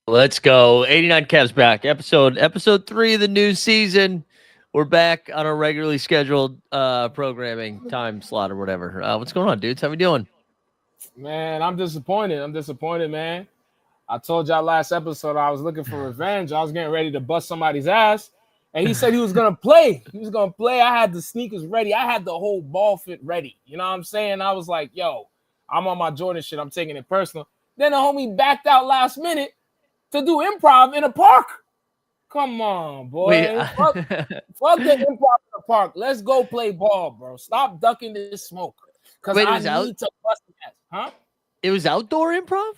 Let's go. 89 Cavs back. Episode 3 of the new season. We're back on our regularly scheduled programming time slot or whatever. What's going on, dudes? How we doing? Man, I'm disappointed. I'm disappointed, man. I told y'all last episode I was looking for revenge. I was getting ready to bust somebody's ass. And he said he was gonna play. He was gonna play. I had the sneakers ready. I had the whole ball fit ready. You know what I'm saying? I was like, yo, I'm on my Jordan shit. I'm taking it personal. Then the homie backed out last minute to do improv in a park. Come on, boy. Wait, fuck the improv in the park. Let's go play ball, bro. Stop ducking this smoke. Because Wait, it I was need to bust his ass. Huh? It was outdoor improv?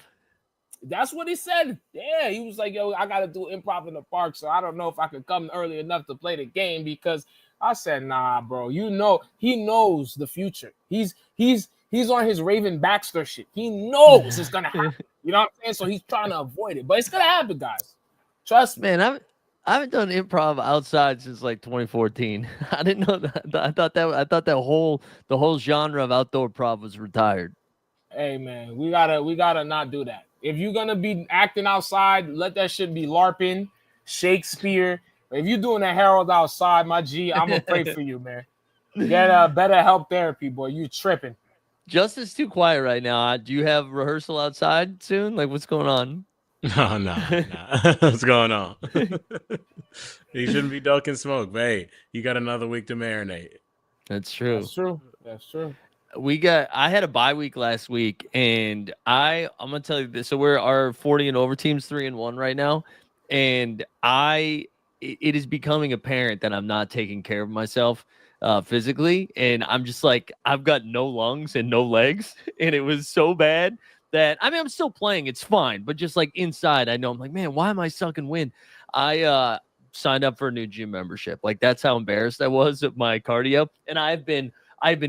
That's what he said. Yeah, he was like, yo, I got to do improv in the park, so I don't know if I could come early enough to play the game because I said, nah, bro. You know, he knows the future. He's on his Raven Baxter shit. He knows it's going to happen. You know what I'm saying? So he's trying to avoid it. But it's going to happen, guys. Trust me. Man, I haven't done improv outside since like 2014. I didn't know that. I thought that the whole genre of outdoor prov was retired. Hey, man, we gotta not do that. If you're gonna be acting outside, let that shit be LARPing, Shakespeare. If you're doing a Herald outside, my G, I'm gonna pray for you, man. Get better help therapy, boy. You tripping. Justin's too quiet right now. Do you have rehearsal outside soon? Like, what's going on? No. What's going on? He shouldn't be ducking smoke, but hey, you got another week to marinate. That's true. That's true. I had a bye week last week, and I'm gonna tell you this. So our 40 and over team's 3-1 right now, and it is becoming apparent that I'm not taking care of myself physically, and I'm just like, I've got no lungs and no legs, and it was so bad that I'm still playing, it's fine, but just like inside, I know I'm like, man, why am I sucking wind? I signed up for a new gym membership. Like, that's how embarrassed I was of my cardio, and I've been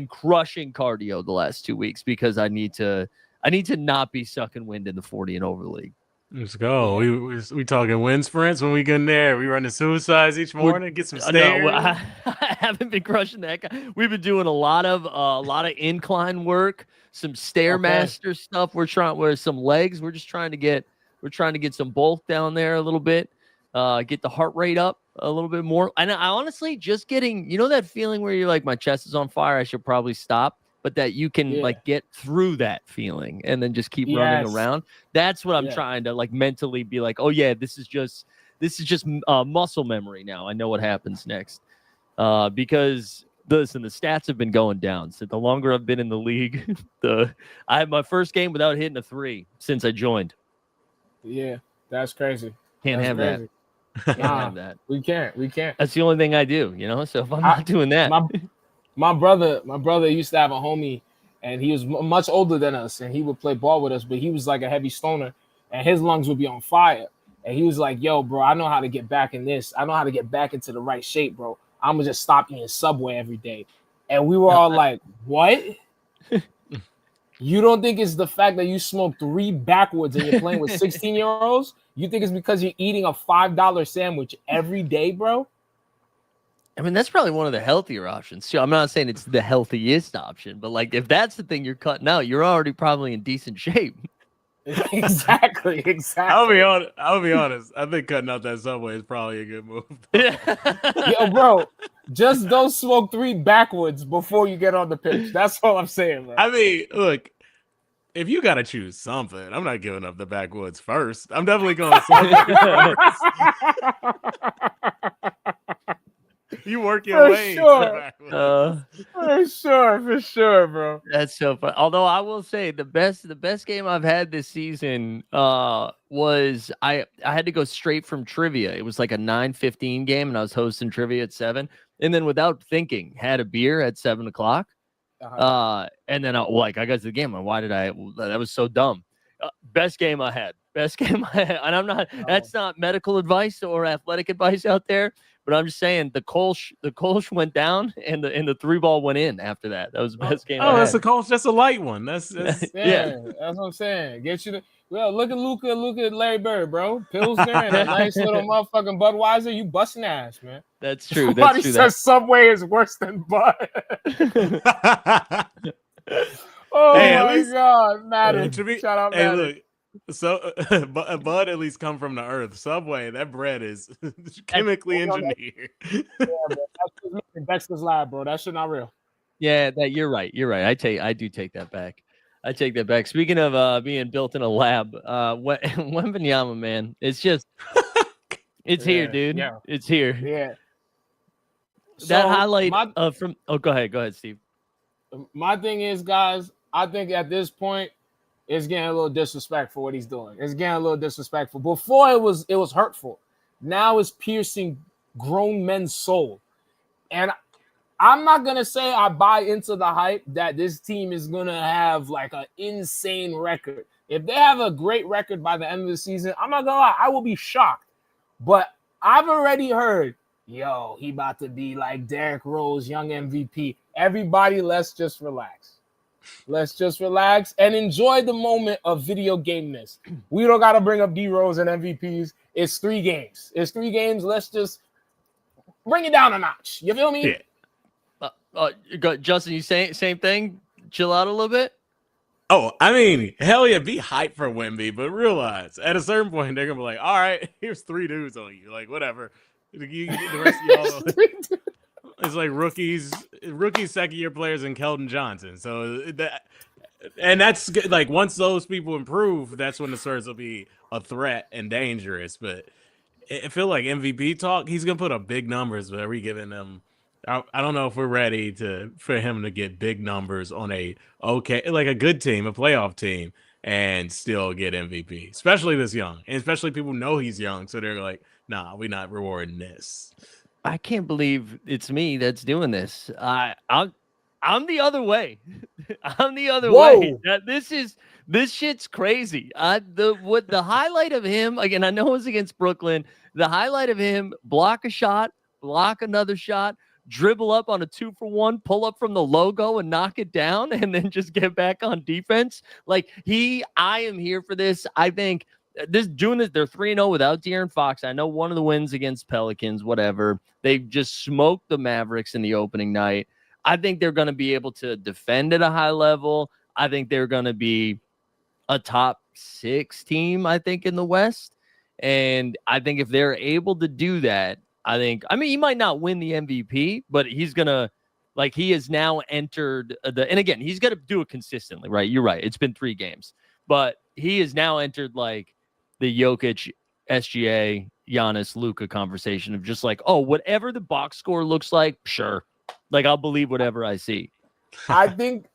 crushing cardio the last 2 weeks because I need to not be sucking wind in the 40 and over league. Let's go. We talking wind sprints when we get in there. We running suicides each morning. Get some stairs. No, I haven't been crushing that. We've been doing a lot of incline work, some stairmaster stuff. We're some legs. We're trying to get some bulk down there a little bit. Get the heart rate up a little bit more. And I honestly just getting, that feeling where you're like, my chest is on fire, I should probably stop, but that you can like get through that feeling and then just keep running around. That's what I'm trying to like mentally be like, oh yeah, this is just muscle memory now. I know what happens next. Because listen, the stats have been going down. So the longer I've been in the league, I had my first game without hitting a 3 since I joined. Yeah, that's crazy. Can't have that. Can't have that. We can't. That's the only thing I do, So if I'm not doing that, my brother used to have a homie, and he was much older than us, and he would play ball with us, but he was like a heavy stoner, and his lungs would be on fire. And he was like, "Yo, bro, I know how to get back in this. I know how to get back into the right shape, bro. I'm gonna just stop eating Subway every day." And we were all like, "What? You don't think it's the fact that you smoke 3 backwards and you're playing with 16-year-olds? You think it's because you're eating a $5 sandwich every day, bro?" I mean, that's probably one of the healthier options too. I'm not saying it's the healthiest option, but like if that's the thing you're cutting out, you're already probably in decent shape. Exactly. I'll be honest. I think cutting out that Subway is probably a good move. Yo, bro, just don't smoke 3 backwards before you get on the pitch. That's all I'm saying, bro. I mean, look, if you got to choose something, I'm not giving up the backwoods first. I'm definitely going Subway first. You work your way. For sure, bro. That's so fun. Although I will say the best game I've had this season was I had to go straight from trivia. It was like a 9:15 game, and I was hosting trivia at 7, and then without thinking, had a beer at 7 o'clock. And then I got to the game. That was so dumb. Best game I had. And I'm not. That's not medical advice or athletic advice out there. But I'm just saying the Kolsch went down and the 3-ball went in after that. That was the best game. Oh, that's a Kolsch. That's a light one. That's yeah. That's what I'm saying. Get you look at Luka, look at Larry Bird, bro. Pilsner and a nice little motherfucking Budweiser. You busting ass, man. That's true. Somebody says Subway is worse than Bud. Oh my God, Madden. Shout out, Madden. Look, So, but Bud at least come from the earth. Subway, that bread is chemically engineered. Yeah, bro. That's just making Dexter's Lab, bro. That shit not real. Yeah, that you're right. You're right. I do take that back. I take that back. Speaking of being built in a lab, Wembanyama, man, it's it's here, Yeah, dude. yeah, It's here. yeah. That So highlight from go ahead, Steve. my thing is, guys, I think at this point it's getting a little disrespectful what he's doing. It's getting a little disrespectful. Before it was hurtful. Now it's piercing grown men's soul. And I'm not gonna say I buy into the hype that this team is gonna have like an insane record. If they have a great record by the end of the season, I'm not gonna lie, I will be shocked. But I've already heard, yo, he about to be like Derrick Rose, young MVP. Everybody, let's just relax. Let's just relax and enjoy the moment of video gameness. We don't got to bring up D Rose and MVPs. It's 3 games. It's 3 games. Let's just bring it down a notch. You feel me? Yeah. Justin, you say same thing? Chill out a little bit. Oh, I mean, hell yeah, be hyped for Wemby, but realize at a certain point they're gonna be like, all right, here's 3 dudes on you, like whatever. The rest of y'all, it's like rookies, second year players, and Keldon Johnson. So that's good. Like once those people improve, that's when the Spurs will be a threat and dangerous. But I feel like MVP talk, he's gonna put up big numbers, but are we giving them? I don't know if we're ready for him to get big numbers on a good team, a playoff team, and still get MVP, especially this young, and especially people know he's young, so they're like, nah, we're not rewarding this. I can't believe it's me that's doing this. I'm the other way. I'm the other way. This shit's crazy. The highlight of him again. I know it was against Brooklyn. The highlight of him: block a shot, block another shot, dribble up on a 2-for-1, pull up from the logo and knock it down, and then just get back on defense. I am here for this. I think they're 3-0 without De'Aaron Fox. I know one of the wins against Pelicans, whatever. They just smoked the Mavericks in the opening night. I think they're going to be able to defend at a high level. I think they're going to be a top 6 team, I think, in the West. And I think if they're able to do that, he might not win the MVP, but he's going to, he has now entered and again, he's going to do it consistently, right? You're right. It's been 3 games, but he has now entered the Jokic, SGA, Giannis, Luka conversation of just whatever the box score looks like, sure. I'll believe whatever I see. I think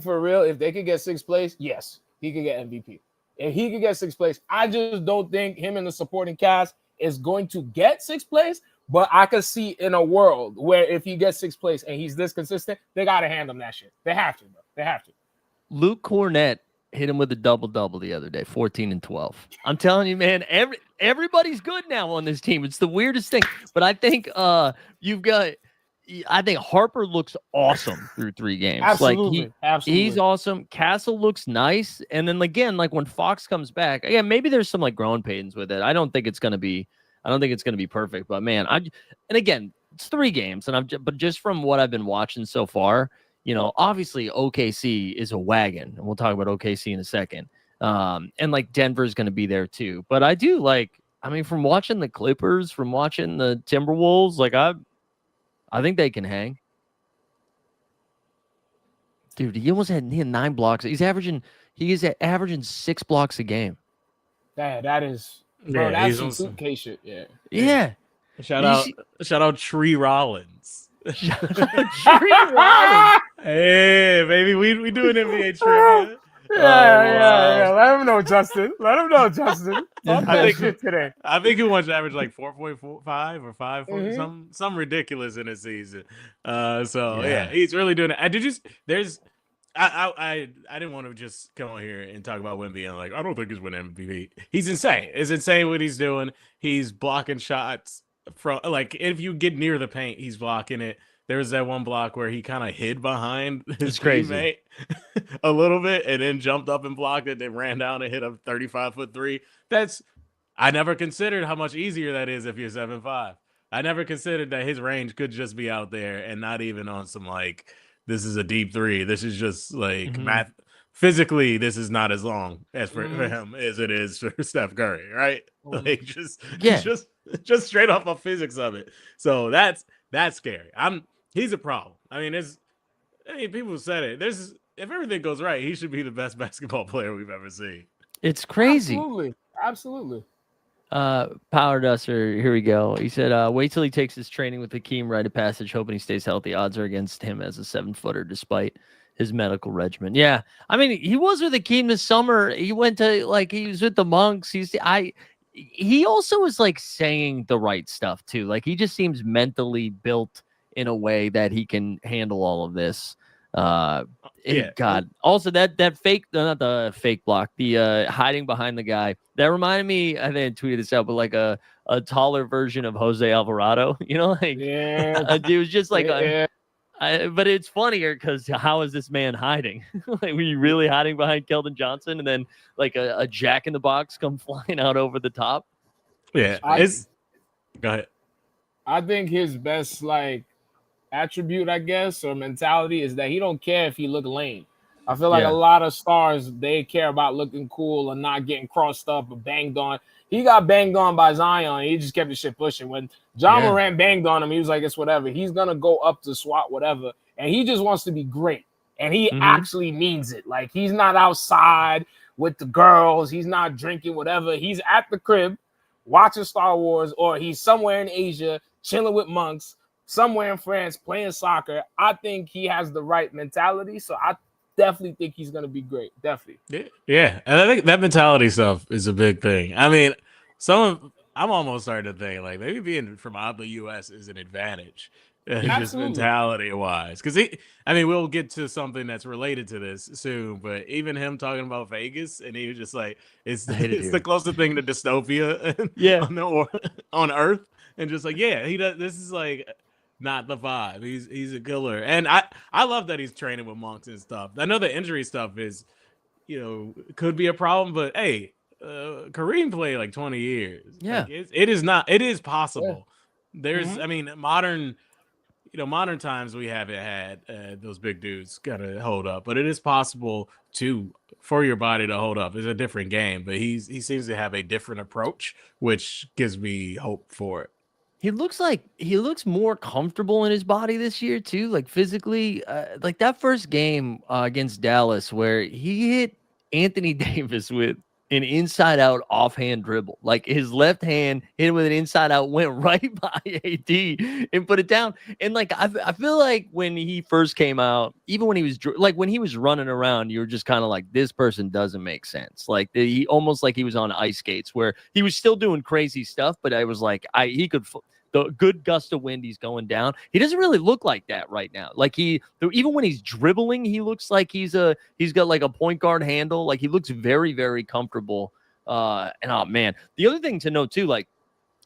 for real, if they could get 6th place, yes, he could get MVP. If he could get 6th place, I just don't think him and the supporting cast is going to get 6th place. But I could see in a world where if he gets 6th place and he's this consistent, they got to hand him that shit. They have to, bro. They have to. Luke Cornett hit him with a double-double the other day, 14 and 12. I'm telling you, man, everybody's good now on this team. It's the weirdest thing. But I think I think Harper looks awesome through 3 games. Absolutely. He's awesome. Castle looks nice. And then again, when Fox comes back, again, maybe there's some growing pains with it. I don't think it's going to be perfect, but man, and again, it's 3 games but just from what I've been watching so far, obviously OKC is a wagon, and we'll talk about OKC in a second. And Denver's going to be there too. But I do from watching the Clippers, from watching the Timberwolves, I think they can hang. Dude, he had 9 blocks. He is averaging 6 blocks a game. That is, bro, that's some suitcase shit. Yeah. Yeah. Shout out Tree Rollins. Tree Rollins. Hey, baby, we doing NBA trivia. Yeah. Let him know, Justin. Today. I think he wants to average 4.45 or 5, some ridiculous in a season. He's really doing it. I didn't want to just come on here and talk about Wemby and I don't think he's winning MVP. He's insane. It's insane what he's doing. He's blocking shots from if you get near the paint, he's blocking it. There was that one block where he kind of hid behind his teammate a little bit and then jumped up and blocked it, then ran down and hit a 35-foot 3. I never considered how much easier that is if you're 7'5". I never considered that his range could just be out there and not even on some this is a deep 3. This is just physically, this is not as long as for him as it is for Steph Curry, right? Like just straight off of physics of it. So that's scary. He's a problem. I mean, people said it. If everything goes right, he should be the best basketball player we've ever seen. It's crazy. Absolutely. Power Duster, here we go. He said, wait till he takes his training with Hakeem rite of passage, hoping he stays healthy. Odds are against him as a 7-footer, despite his medical regimen. Yeah. I mean, he was with Hakeem this summer. He went to, like, he was with the Monks. He also is, like, saying the right stuff, too. Like, he just seems mentally built in a way that he can handle all of this. God. Also, that fake, not the fake block, the hiding behind the guy, that reminded me, I think I tweeted this out, but like a taller version of Jose Alvarado, you know, like it was just like but it's funnier because how is this man hiding? Like, were you really hiding behind Keldon Johnson and then like a Jack in the Box come flying out over the top? Yeah, go ahead. I think his best attribute, I guess, or mentality is that he don't care if he look lame. I feel like a lot of stars, they care about looking cool and not getting crossed up or banged on. He got banged on by Zion. He just kept the shit pushing. When John Morant banged on him, he was like, it's whatever. He's going to go up to swat whatever. And he just wants to be great. And he actually means it. Like, he's not outside with the girls. He's not drinking whatever. He's at the crib watching Star Wars, or he's somewhere in Asia chilling with monks, somewhere in France playing soccer. I think he has the right mentality. So I definitely think he's going to be great. Definitely. Yeah. And I think that mentality stuff is a big thing. I mean, I'm almost starting to think like maybe being from out of the U.S. is an advantage. Just mentality wise. Because we'll get to something that's related to this soon, but even him talking about Vegas, and he was just like, it's the closest thing to dystopia on Earth. And just like, he does, this is like not the vibe. He's a killer. And I love that he's training with monks and stuff. I know the injury stuff is, could be a problem, but hey, Kareem played like 20 years. Yeah. Like, it is possible. Yeah. There's, modern times we haven't had those big dudes gotta hold up, but it is possible for your body to hold up. It's a different game, but he seems to have a different approach, which gives me hope for it. He looks more comfortable in his body this year too, like physically. Like that first game against Dallas where he hit Anthony Davis with an inside-out offhand dribble. Like his left hand hit him with an inside-out, went right by AD and put it down. And like I feel like when he first came out, even when he was running around, you were just kind of like, this person doesn't make sense. Like he almost like he was on ice skates, where he was still doing crazy stuff, but I was like, he could. The good gust of wind, he's going down. He doesn't really look like that right now. Like even when he's dribbling, he looks like he's got like a point guard handle. Like he looks very, very comfortable. And oh man, the other thing to note too, like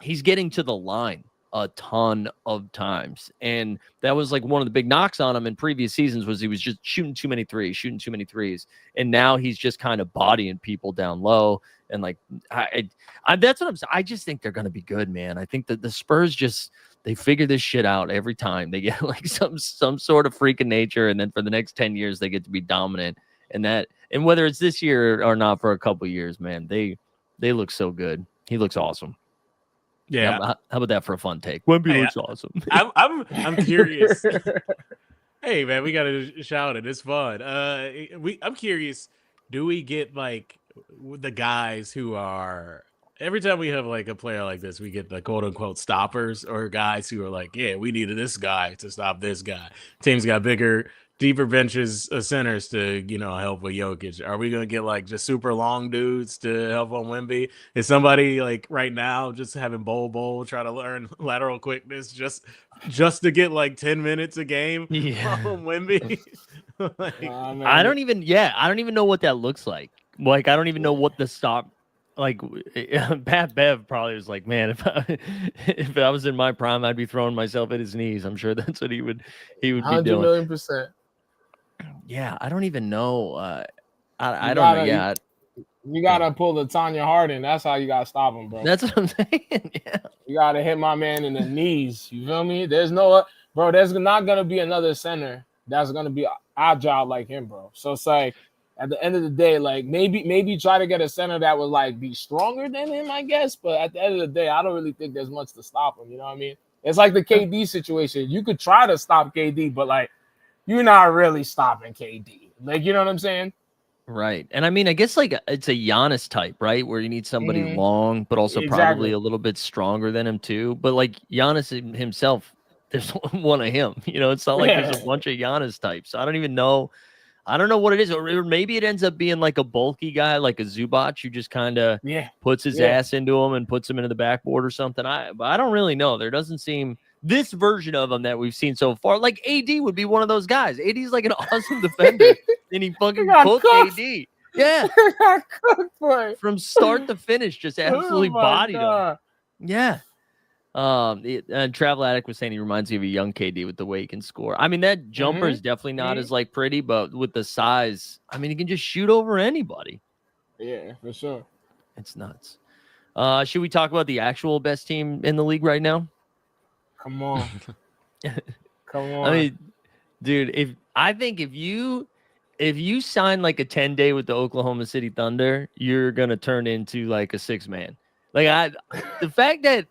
he's getting to the line a ton of times. And that was like one of the big knocks on him in previous seasons was he was just shooting too many threes. And now he's just kind of bodying people down low. And like, that's what I'm saying. I just think they're going to be good, man. I think that the Spurs they figure this shit out every time. They get like some sort of freak of nature. And then for the next 10 years, they get to be dominant. And whether it's this year or not for a couple of years, man, they look so good. He looks awesome. Yeah. How about that for a fun take? Wemby looks awesome. I'm curious. Hey man, we gotta shout it. It's fun. I'm curious. Do we get like the guys who are every time we have like a player like this, we get the quote unquote stoppers or guys who are like, yeah, we needed this guy to stop this guy. Teams got bigger, deeper benches of centers to, help with Jokic. Are we going to get like just super long dudes to help on Wemby? Is somebody like right now just having Bol try to learn lateral quickness just to get like 10 minutes a game from Wemby? I don't even know what that looks like. Like, I don't even know what the stop. Like, Pat Bev probably was like, man, if I was in my prime, I'd be throwing myself at his knees. I'm sure that's what he would be doing. 100,000,000%. Yeah, I don't even know. I don't know. Yeah, you gotta pull the Tanya Harding. That's how you gotta stop him, bro. That's what I'm saying. Yeah, you gotta hit my man in the knees. You feel me? There's not gonna be another center that's gonna be agile like him, bro. So it's like at the end of the day, like maybe try to get a center that would like be stronger than him, I guess. But at the end of the day, I don't really think there's much to stop him. You know what I mean? It's like the KD situation. You could try to stop KD, but like you're not really stopping KD. Like, you know what I'm saying? Right. And I mean, I guess like it's a Giannis type, right? Where you need somebody long, but also probably Exactly. a little bit stronger than him too. But like Giannis himself, there's one of him. You know, it's not like there's a bunch of Giannis types. I don't even know. I don't know what it is. Or maybe it ends up being like a bulky guy, like a Zubac, who just kind of puts his ass into him and puts him into the backboard or something. But I don't really know. There doesn't seem this version of him that we've seen so far. Like AD would be one of those guys. AD's like an awesome defender, and he fucking cooked AD. Yeah, from start to finish, just absolutely bodied him. Yeah. And Travel Addict was saying he reminds me of a young KD with the way he can score. I mean, that jumper is definitely not as like pretty, but with the size, I mean, he can just shoot over anybody. Yeah, for sure. It's nuts. Should we talk about the actual best team in the league right now? Come on. Come on. I mean, dude, if you sign like a 10-day with the Oklahoma City Thunder, you're gonna turn into like a 6-man. Like the fact that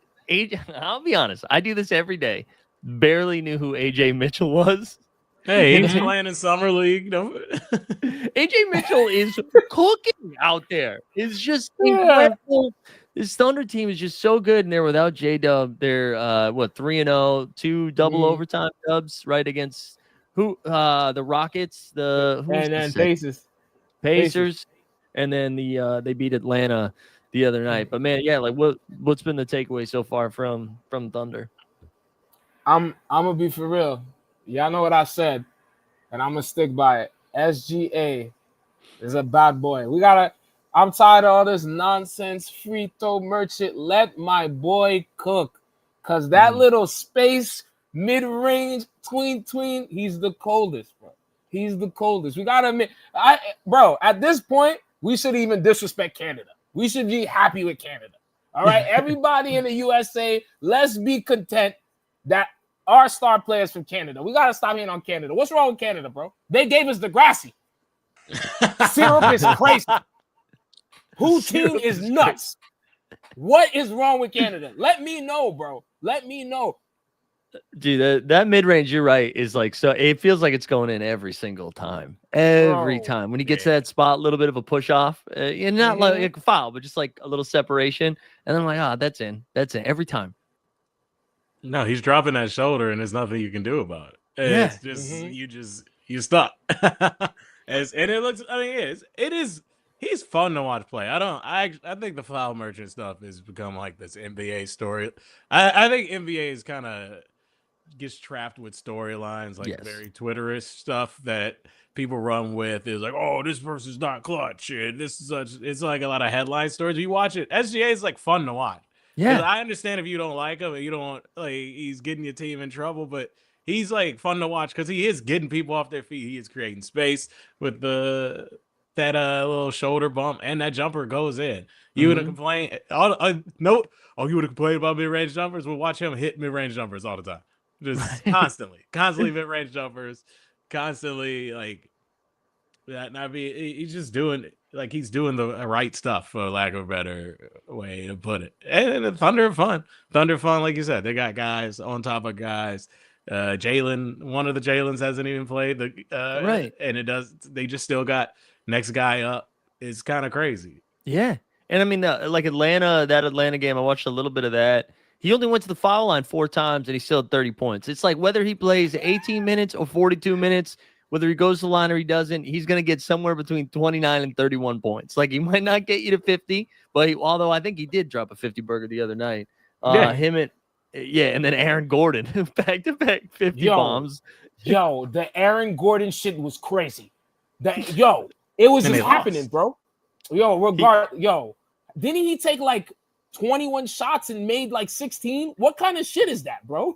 I'll be honest, I do this every day. Barely knew who AJ Mitchell was. Hey, he was playing in summer league. AJ Mitchell is cooking out there. It's just incredible. This Thunder team is just so good, and they're without J-Dub. They're 3-0, 2 double overtime dubs right against who? The Rockets, Pacers, and then they beat Atlanta the other night. But man, yeah, like what's been the takeaway so far from Thunder? I'm gonna be for real. Y'all know what I said, and I'm gonna stick by it. SGA is a bad boy. I'm tired of all this nonsense, free throw merchant. Let my boy cook. Cause that little space, mid-range, tween, he's the coldest, bro. He's the coldest. We gotta admit, bro, at this point, we should even disrespect Canada. We should be happy with Canada. All right. Everybody in the USA, let's be content that our star players from Canada. We gotta stop hitting on Canada. What's wrong with Canada, bro? They gave us Degrassi. Syrup is crazy. Poutine is nuts. What is wrong with Canada? Let me know, bro. Let me know. Dude, that mid-range, you're right, is like, so it feels like it's going in every single time. Every time. When he gets to that spot, a little bit of a push-off, and not like a foul, but just like a little separation. And then I'm like, that's in. That's in every time. No, he's dropping that shoulder, and there's nothing you can do about it. It's just, you stuck. And it looks, I mean, it is. He's fun to watch play. I think the foul merchant stuff has become like this NBA story. I think NBA is kind of gets trapped with storylines, like very Twitterish stuff that people run with. Is like, oh, this person's not clutch, and this is such. It's like a lot of headline stories. You watch it. SGA is like fun to watch. Yeah, I understand if you don't like him, and you don't like he's getting your team in trouble, but he's like fun to watch because he is getting people off their feet. He is creating space with that little shoulder bump, and that jumper goes in. You would have complained. You would have complained about mid-range jumpers. We'll watch him hit mid-range jumpers all the time, just constantly mid-range jumpers, constantly like that. I mean, he's just doing he's doing the right stuff, for lack of a better way to put it. And the Thunder fun, like you said, they got guys on top of guys. Jalen, one of the Jalens hasn't even played right, and they just still got next guy up. Is kind of crazy. Yeah. And I mean, like that Atlanta game, I watched a little bit of that. He only went to the foul line 4 times and he still had 30 points. It's like whether he plays 18 minutes or 42 minutes, whether he goes to the line or he doesn't, he's going to get somewhere between 29 and 31 points. Like he might not get you to 50, but although I think he did drop a 50 burger the other night. And then Aaron Gordon, back-to-back 50 bombs. Yo, the Aaron Gordon shit was crazy. It was just happening, bro. Didn't he take like 21 shots and made like 16? What kind of shit is that, bro?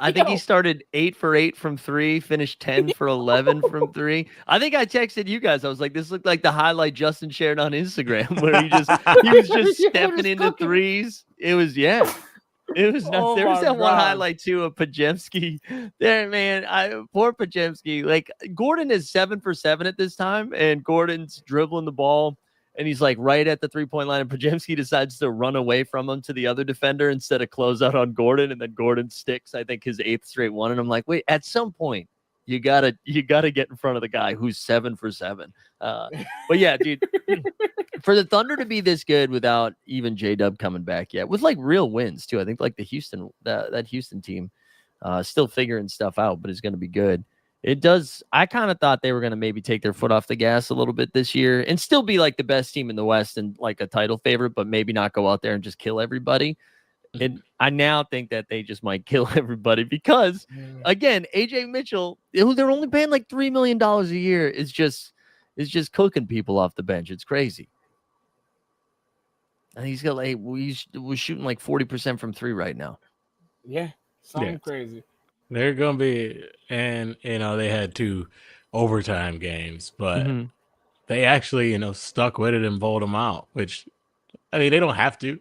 I think he started 8 for 8 from 3, finished 10 for 11 from 3. I think I texted you guys. I was like, this looked like the highlight Justin shared on Instagram, where he was just stepping into threes. It was It was nuts. Oh There was my that one God. highlight too of Pajemski. There, man. Poor Pajemski. Like Gordon is 7 for 7 at this time, and Gordon's dribbling the ball, and he's like right at the 3-point line. And Pajemski decides to run away from him to the other defender instead of close out on Gordon, and then Gordon sticks, I think, his 8th straight one. And I'm like, wait, at some point, you gotta get in front of the guy who's 7 for 7. But yeah, dude. For the Thunder to be this good without even J-Dub coming back yet, with like real wins too. I think like the Houston that Houston team still figuring stuff out, but is going to be good. It does. I kind of thought they were going to maybe take their foot off the gas a little bit this year and still be like the best team in the West and like a title favorite, but maybe not go out there and just kill everybody. And I now think that they just might kill everybody because, again, AJ Mitchell, who they're only paying like $3 million a year, is just cooking people off the bench. It's crazy. And he's got like we're shooting like 40% from 3 right now. Yeah, something crazy. They're gonna be, and they had 2 overtime games, but they actually stuck with it and bowled them out. Which, I mean, they don't have to.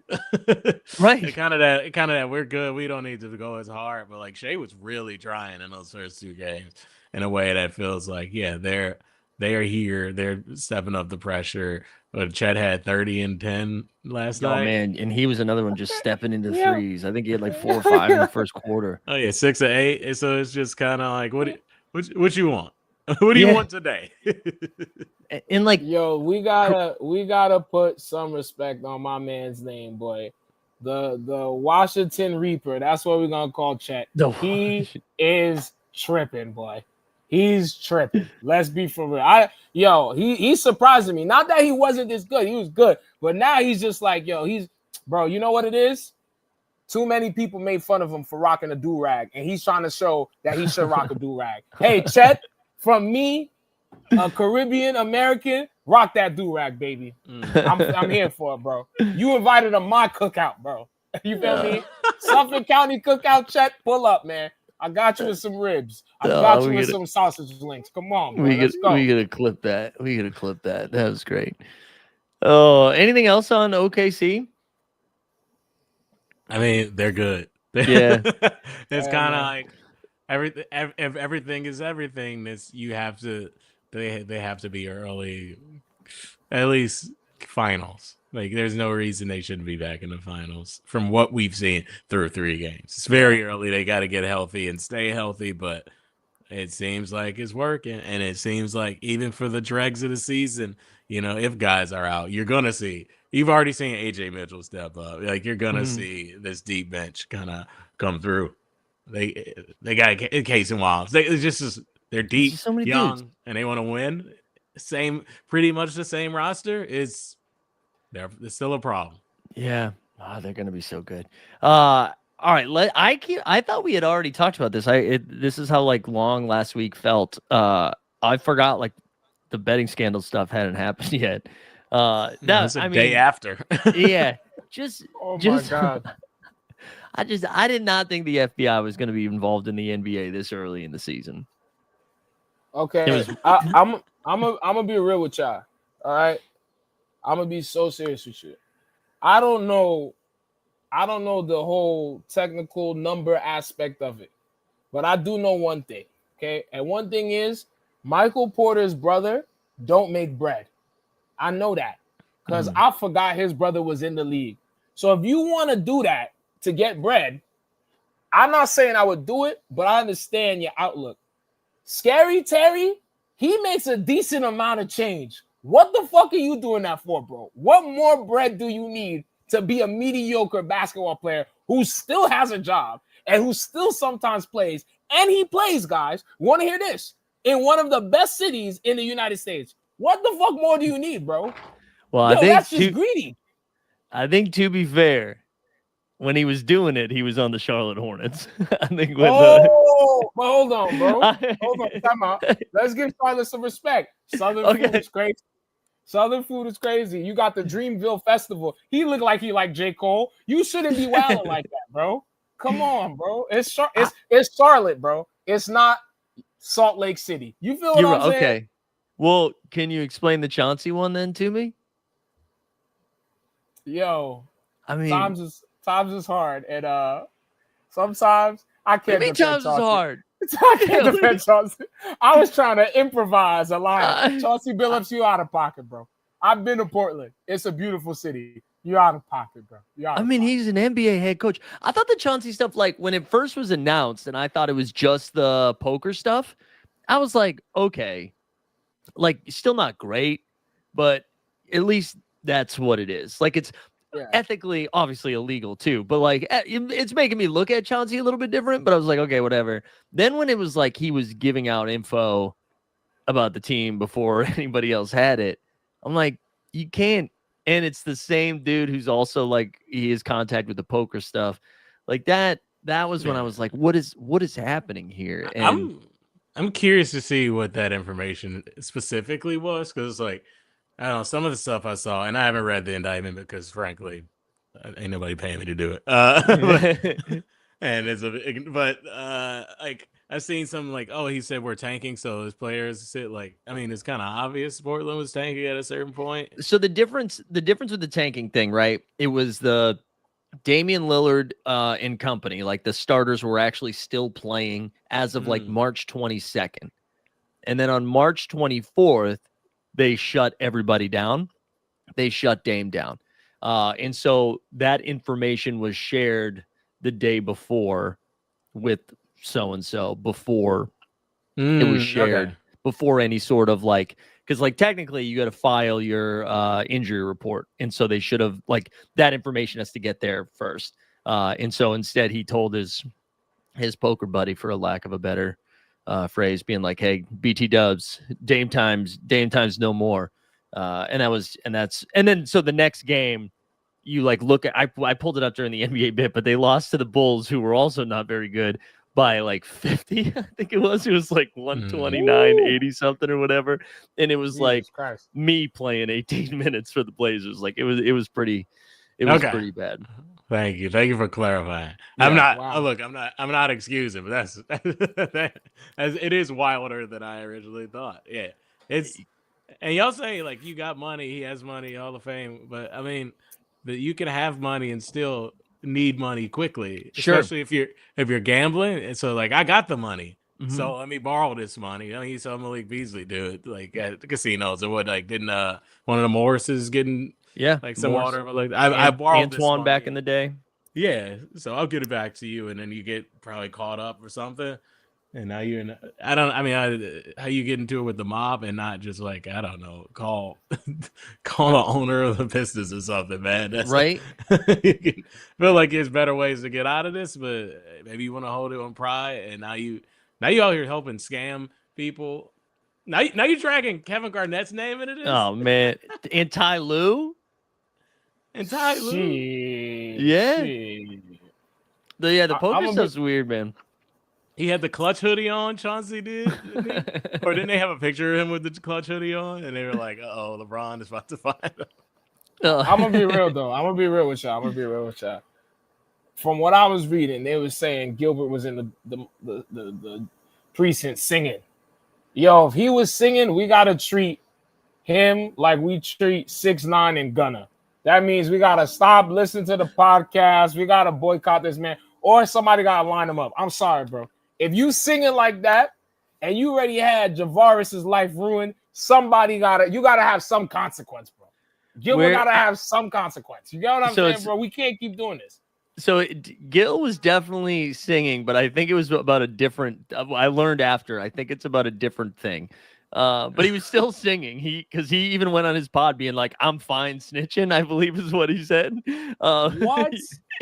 Right. It kind of that we're good. We don't need to go as hard. But like Shea was really trying in those first 2 games in a way that feels like, yeah, they're here. They're stepping up the pressure. But Chet had 30 and 10 last night. Oh man, and he was another one just stepping into threes. I think he had like 4 or 5 in the first quarter. Oh yeah, 6 or 8. And so it's just kind of like, what you want? What do you want today? And like, yo, we gotta put some respect on my man's name, boy. The Washington Reaper. That's what we're gonna call Chet. He is tripping, boy. He's tripping. Let's be for real. He's surprising me. Not that he wasn't this good. He was good. But now he's just like, bro, you know what it is? Too many people made fun of him for rocking a do-rag, and he's trying to show that he should rock a do-rag. Hey, Chet, from me, a Caribbean American, rock that do-rag, baby. I'm here for it, bro. You invited him my cookout, bro. You feel me? Suffolk County cookout, Chet, pull up, man. I got you with some ribs. I got you with some sausage links. Come on, bro. Let's go. We gotta clip that. That was great. Oh, anything else on OKC? I mean, they're good. Yeah. It's kind of like everything is everything. They have to be early, at least finals. Like, there's no reason they shouldn't be back in the finals from what we've seen through 3 games. It's very early. They got to get healthy and stay healthy, but it seems like it's working. And it seems like even for the dregs of the season, if guys are out, you're going to see. You've already seen AJ Mitchell step up. Like, you're going to see this deep bench kind of come through. They got Case and Wiles. They're deep, so many young, dudes. And they want to win. Pretty much the same roster is. They're still a problem. Yeah. Oh, they're gonna be so good. All right. I thought we had already talked about this. This is how like long last week felt. I forgot like the betting scandal stuff hadn't happened yet. That's a day after. Yeah. My God. I did not think the FBI was going to be involved in the NBA this early in the season. Okay. I'm gonna be real with y'all. All right. I'm gonna be so serious with you. I don't know the whole technical number aspect of it, but I do know one thing. Okay, and one thing is Michael Porter's brother don't make bread. I know that because I forgot his brother was in the league. So if you want to do that to get bread, I'm not saying I would do it, but I understand your outlook. Scary Terry, he makes a decent amount of change. What the fuck are you doing that for, bro? What more bread do you need to be a mediocre basketball player who still has a job and who still sometimes plays? And he plays, guys. Want to hear this? In one of the best cities in the United States. What the fuck more do you need, bro? Well, I think that's just greedy. I think, to be fair, when he was doing it, he was on the Charlotte Hornets. I think. But hold on, bro. Hold on, time out. Let's give Charlotte some respect. Southern food is crazy. Southern food is crazy. You got the Dreamville Festival. He looked like he liked J. Cole. You shouldn't be wilding like that, bro. Come on, bro. It's Charlotte, bro. It's not Salt Lake City. You feel what I'm saying? Okay. Well, can you explain the Chauncey one then to me? Yo, I mean, times Times is hard, and sometimes I What do you can't mean defend times is Chauncey. hard? I can't defend Chauncey. I was trying to improvise a line. Uh, Chauncey Billups, you out of pocket, bro. I've been to Portland. It's a beautiful city. You're out of pocket, bro. You're out I of mean, pocket. he's an NBA head coach. I thought the Chauncey stuff, like when it first was announced, and I thought it was just the poker stuff. I was like, okay, like still not great, but at least that's what it is. Like it's ethically, obviously illegal too, but like it's making me look at Chauncey a little bit different. But I was like, okay, whatever. Then when it was like he was giving out info about the team before anybody else had it, I'm like, you can't. And it's the same dude who's also like he has contact with the poker stuff, like that. That was when I was like, what is happening here? And I'm curious to see what that information specifically was, because like I don't know, some of the stuff I saw, and I haven't read the indictment because frankly, ain't nobody paying me to do it. And like I've seen some like, oh, he said we're tanking, so his players sit like, I mean, it's kind of obvious Portland was tanking at a certain point. So the difference with the tanking thing, right? It was the Damian Lillard and company, like the starters were actually still playing as of like March 22nd. And then on March 24th, they shut everybody down. They shut Dame down. And so that information was shared the day before with so-and-so before it was shared, before any sort of like, because like technically you got to file your injury report. And so they should have like that information has to get there first. And so instead he told his poker buddy, for a lack of a better phrase, being like, hey, BT dubs, Dame times no more. And then so the next game you like look at, I pulled it up during the NBA bit, but they lost to the Bulls, who were also not very good, by like 50. I think it was like 129, 80 something or whatever. And it was Jesus like Christ. me playing 18 minutes for the Blazers. Like it was pretty pretty bad. Thank you for clarifying. Yeah, I'm not. wow. Look, I'm not excusing, but that's it is wilder than I originally thought. Yeah, it's and y'all say like you got money, he has money, Hall of Fame, but I mean that you can have money and still need money quickly, Sure. especially if you're gambling. And so like I got the money, Mhm. so let me borrow this money. I mean, he saw Malik Beasley do it like at the casinos or what? Like didn't one of the Morrises getting like some Morris. water? But like I borrowed this Antoine money. back in the day. Yeah, so I'll get it back to you, and then you get probably caught up or something. And now you're in. How you get into it with the mob and not just like I don't know, call the owner of the Pistons or something, man. That's right. You feel like there's better ways to get out of this, but maybe you want to hold it on pride. And now you out here helping scam people. Now you're dragging Kevin Garnett's name into this. Oh man, and Ty Lue. And Ty Lue. Yeah. The poker I'm stuff's weird, man. He had the clutch hoodie on, Chauncey did. Or didn't they have a picture of him with the clutch hoodie on? And they were like, oh, LeBron is about to find him. I'm going to be real, though. I'm going to be real with y'all. From what I was reading, they were saying Gilbert was in the precinct singing. Yo, if he was singing, we got to treat him like we treat 6ix9ine and Gunna. That means we got to stop listening to the podcast. We got to boycott this man. Or somebody got to line him up. I'm sorry, bro. If you singing like that and you already had Javaris's life ruined, you gotta have some consequence, bro. Gilbert gotta have some consequence. You know what I'm saying, bro? We can't keep doing this. So Gil was definitely singing, but I think it was about a different. I learned after. I think it's about a different thing. But he was still singing. Because he even went on his pod being like, "I'm fine snitching," I believe is what he said. What?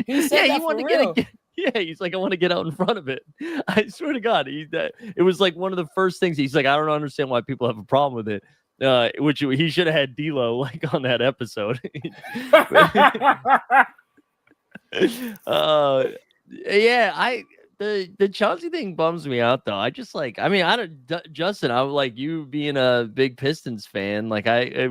He said that for real? Yeah, he's like, I want to get out in front of it. I swear to God, it was like one of the first things. He's like, I don't understand why people have a problem with it. Which he should have had D-Lo like on that episode. The Chauncey thing bums me out though. I just like, I mean, Justin, I would like you being a big Pistons fan. Like I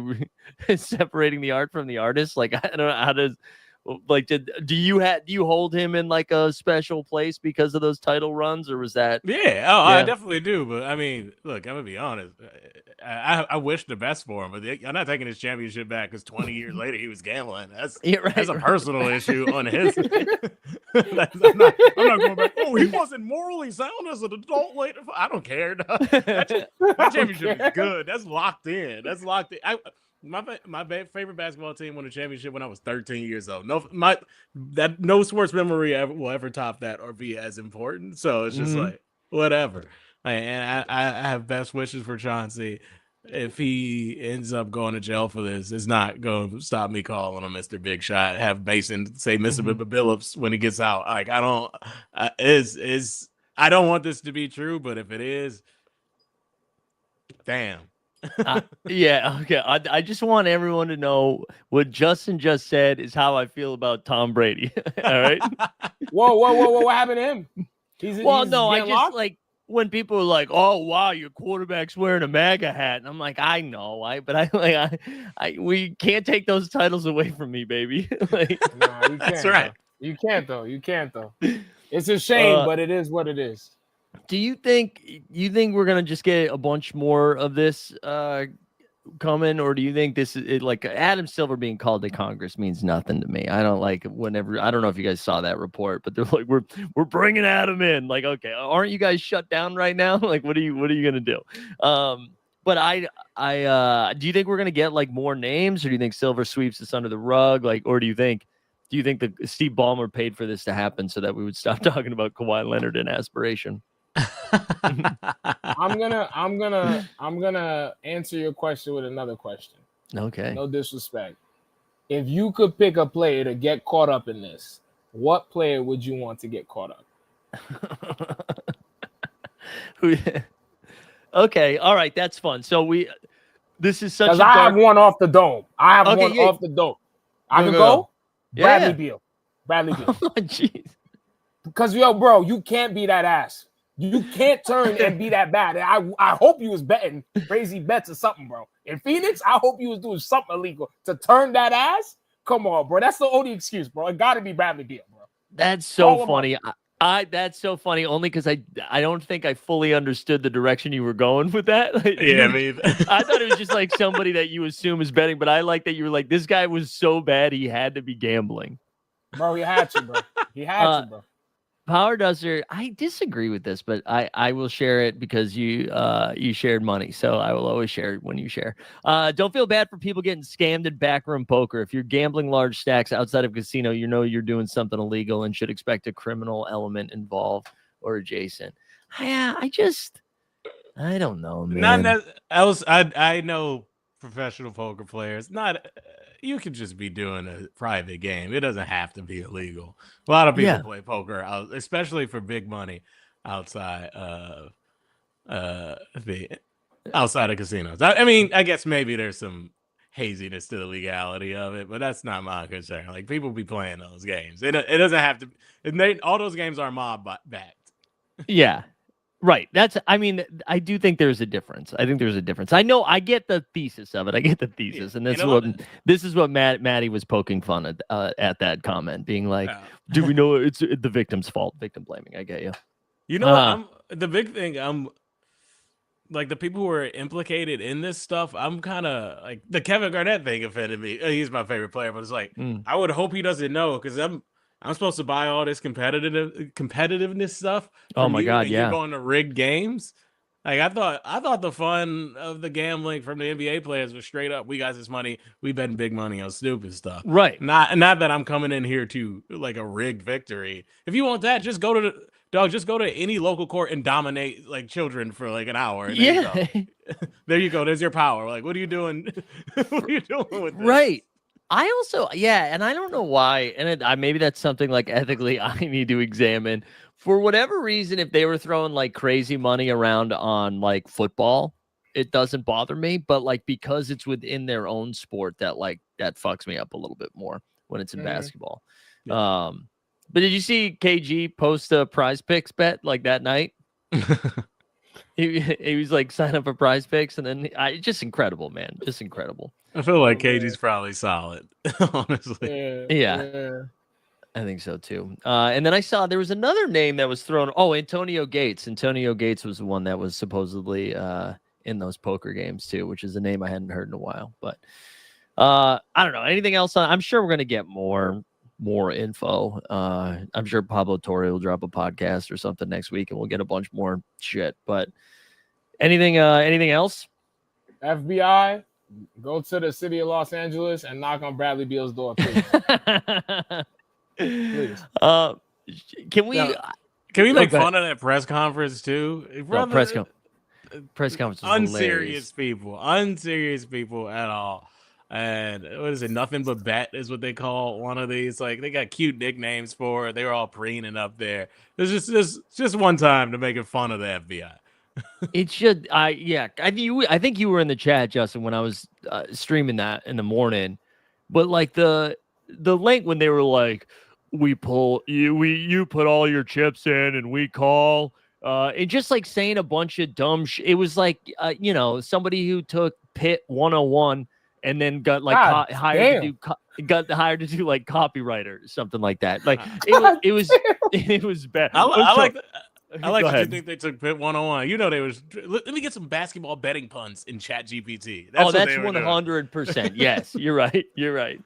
separating the art from the artist. Like I don't know Like, do you hold him in like a special place because of those title runs, or was that? Yeah, I definitely do. But I mean, look, I'm gonna be honest. I wish the best for him, but I'm not taking his championship back because 20 years later he was gambling. That's a personal issue on his. I'm not going back. Oh, he wasn't morally sound as an adult later. I don't care. That championship is good. That's locked in. My favorite basketball team won a championship when I was 13 years old. No sports memory will ever top that or be as important. So it's just like whatever. And I have best wishes for Chauncey. If he ends up going to jail for this, it's not going to stop me calling him Mr. Big Shot. Have Mason say Mr. Billups when he gets out. Like I don't want this to be true, but if it is, damn. Yeah, okay. I just want everyone to know what Justin just said is how I feel about Tom Brady. All right. Whoa! What happened to him? He's I just locked? like when people are like, "Oh wow, your quarterback's wearing a MAGA hat," and I'm like, "I know, we can't take those titles away from me, baby." Like, nah, you can't. That's right. Though. You can't though. It's a shame, but it is what it is. Do you think we're gonna just get a bunch more of this coming, or do you think this is like Adam Silver being called to Congress means nothing to me? I don't like whenever. I don't know if you guys saw that report, but they're like, we're bringing Adam in. Like, okay, aren't you guys shut down right now? Like, what are you gonna do? But do you think we're gonna get like more names, or do you think Silver sweeps this under the rug? Like, or do you think that Steve Ballmer paid for this to happen so that we would stop talking about Kawhi Leonard and aspiration? I'm gonna answer your question with another question. Okay. No disrespect. If you could pick a player to get caught up in this, what player would you want to get caught up? Okay, all right, that's fun. So this is such. Because I have one off the dome. I have one off the dome. I can go. Bradley Beal. Bradley Beal. Jeez. Because bro, you can't be that ass. You can't turn and be that bad. I hope you was betting crazy bets or something, bro. In Phoenix, I hope you was doing something illegal to turn that ass. Come on, bro. That's the only excuse, bro. It got to be Bradley Beal, bro. That's so funny. That's so funny only because I don't think I fully understood the direction you were going with that. Like, yeah, me either. I thought it was just like somebody that you assume is betting, but I like that you were like, this guy was so bad he had to be gambling. Bro, he had to, bro. He had to, bro. Power Dozer, I disagree with this, but I will share it because you shared money, so I will always share it when you share. Don't feel bad for people getting scammed in backroom poker. If you're gambling large stacks outside of a casino, you know you're doing something illegal and should expect a criminal element involved or adjacent. I don't know, man. I know professional poker players. You could just be doing a private game. It doesn't have to be illegal. A lot of people play poker, especially for big money outside of casinos. I mean, I guess maybe there's some haziness to the legality of it, but that's not my concern. Like, people be playing those games. It doesn't have to. All those games are mob backed. Yeah. Right. I do think there's a difference. I know I get the thesis of it. And this is what Maddie was poking fun at that comment, being like, do we know it's the victim's fault? Victim blaming. I get you. You know, the big thing, like the people who are implicated in this stuff, I'm kind of like the Kevin Garnett thing offended me. He's my favorite player, but it's like, I would hope he doesn't know, because I'm supposed to buy all this competitiveness stuff. Oh my God, You're going to rigged games. Like, I thought the fun of the gambling from the NBA players was straight up, we got this money, we betting big money on stupid stuff. Right. Not that I'm coming in here to like a rigged victory. If you want that, just go to any local court and dominate like children for like an hour. There you go. There you go. There's your power. Like, what are you doing? What are you doing with this? Right. I also, and I don't know why, and maybe that's something like ethically I need to examine. For whatever reason, if they were throwing like crazy money around on like football, it doesn't bother me. But like, because it's within their own sport, that fucks me up a little bit more when it's in basketball. Yeah. But did you see KG post a Prize Picks bet like that night? he was like sign up for Prize Picks, and then just incredible, man, just incredible. I feel like KG's probably solid, honestly. Yeah. I think so too. And then I saw there was another name that was thrown. Oh, Antonio Gates. Antonio Gates was the one that was supposedly in those poker games too, which is a name I hadn't heard in a while. But I don't know. Anything else? I'm sure we're gonna get more info. I'm sure Pablo Torre will drop a podcast or something next week, and we'll get a bunch more shit. But anything else? FBI, go to the city of Los Angeles and knock on Bradley Beal's door, please. Please. Can we make fun of that press conference too? No, press conference was unserious people at all. And what is it? Nothing but bet is what they call one of these. Like they got cute nicknames for it. They were all preening up there. There's just one time to make fun of the FBI. It should. I think you were in the chat, Justin, when I was streaming that in the morning. But like the link when they were like, you put all your chips in and we call. And just like saying a bunch of dumb shit. It was like somebody who took Pitt 101 and then got like hired to do like copywriter or something like that. Like it was bad. I like that you think they took Pitt 101. You know they was. Let me get some basketball betting puns in Chat GPT. That's 100%. Yes, you're right. You're right.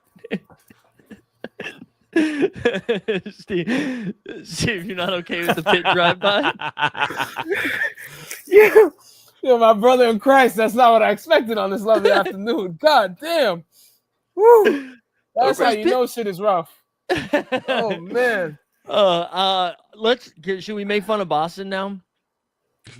Steve, you're not okay with the Pitt drive-by? Yeah, my brother in Christ, that's not what I expected on this lovely afternoon. God damn. Woo. That's how you know shit is rough. Oh, man. Should we make fun of Boston now?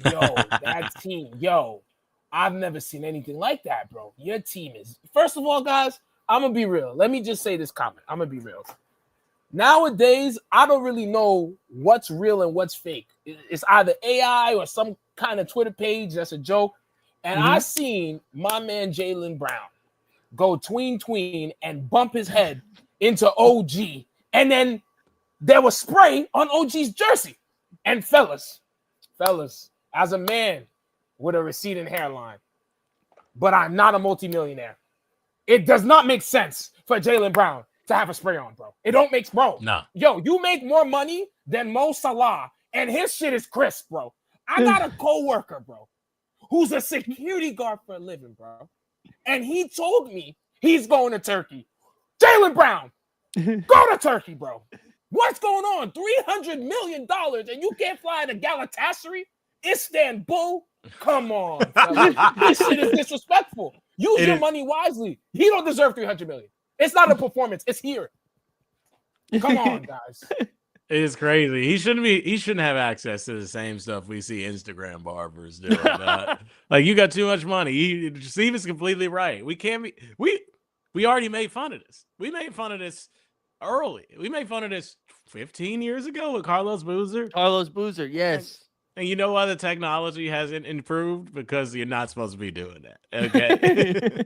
Yo, that team. Yo, I've never seen anything like that, bro. Your team is... First of all, guys, I'm going to be real. Let me just say this comment. I'm going to be real. Nowadays, I don't really know what's real and what's fake. It's either AI or some kind of Twitter page that's a joke. And I seen my man Jaylen Brown go tween and bump his head into OG. And then there was spray on OG's jersey. And fellas, as a man with a receding hairline, but I'm not a multimillionaire, it does not make sense for Jaylen Brown to have a spray on, bro. It don't make, bro. No. Yo, you make more money than Mo Salah, and his shit is crisp, bro. I got a coworker, bro, who's a security guard for a living, bro. And he told me he's going to Turkey. Jaylen Brown, go to Turkey, bro. What's going on? $300 million and you can't fly to Galatasaray? Istanbul? Come on, fellas. This shit is disrespectful. Use your money wisely. He don't deserve $300 million. It's not a performance. It's here. Come on, guys. It is crazy. He shouldn't have access to the same stuff we see Instagram barbers doing. Like you got too much money. Steve is completely right. We can't be. We already made fun of this. We made fun of this early. We made fun of this 15 years ago with Carlos Boozer. Yes. And you know why the technology hasn't improved? Because you're not supposed to be doing that. Okay.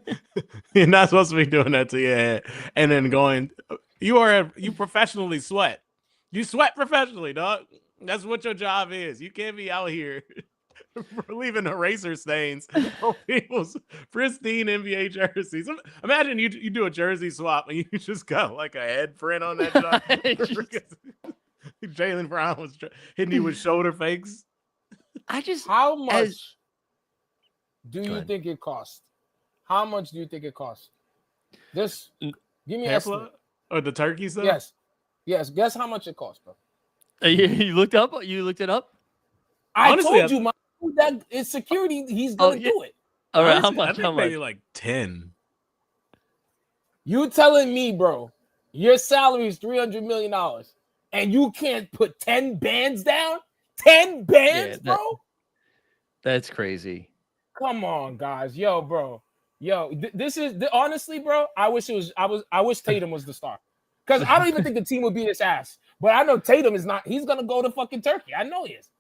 You're not supposed to be doing that to your head. And then you professionally sweat. You sweat professionally, dog. That's what your job is. You can't be out here leaving eraser stains on people's pristine NBA jerseys. Imagine you do a jersey swap and you just got like a head print on that job. Jaylen Brown was hitting you with shoulder fakes. How much do you think it cost? How much do you think it cost? Just give me an estimate. Or the turkey stuff? Yes. Guess how much it cost, bro. You looked up? You looked it up? Honestly, I told you, that is security. He's gonna do it. All right, how much? Maybe like 10. You telling me, bro, your salary is $300 million, and you can't put 10 bands down? 10 bands, bro? That's crazy. Come on, guys. Yo, bro. This is honestly, bro. I wish Tatum was the star. Because I don't even think the team would beat his ass. But I know Tatum is not. He's gonna go to fucking Turkey. I know he is.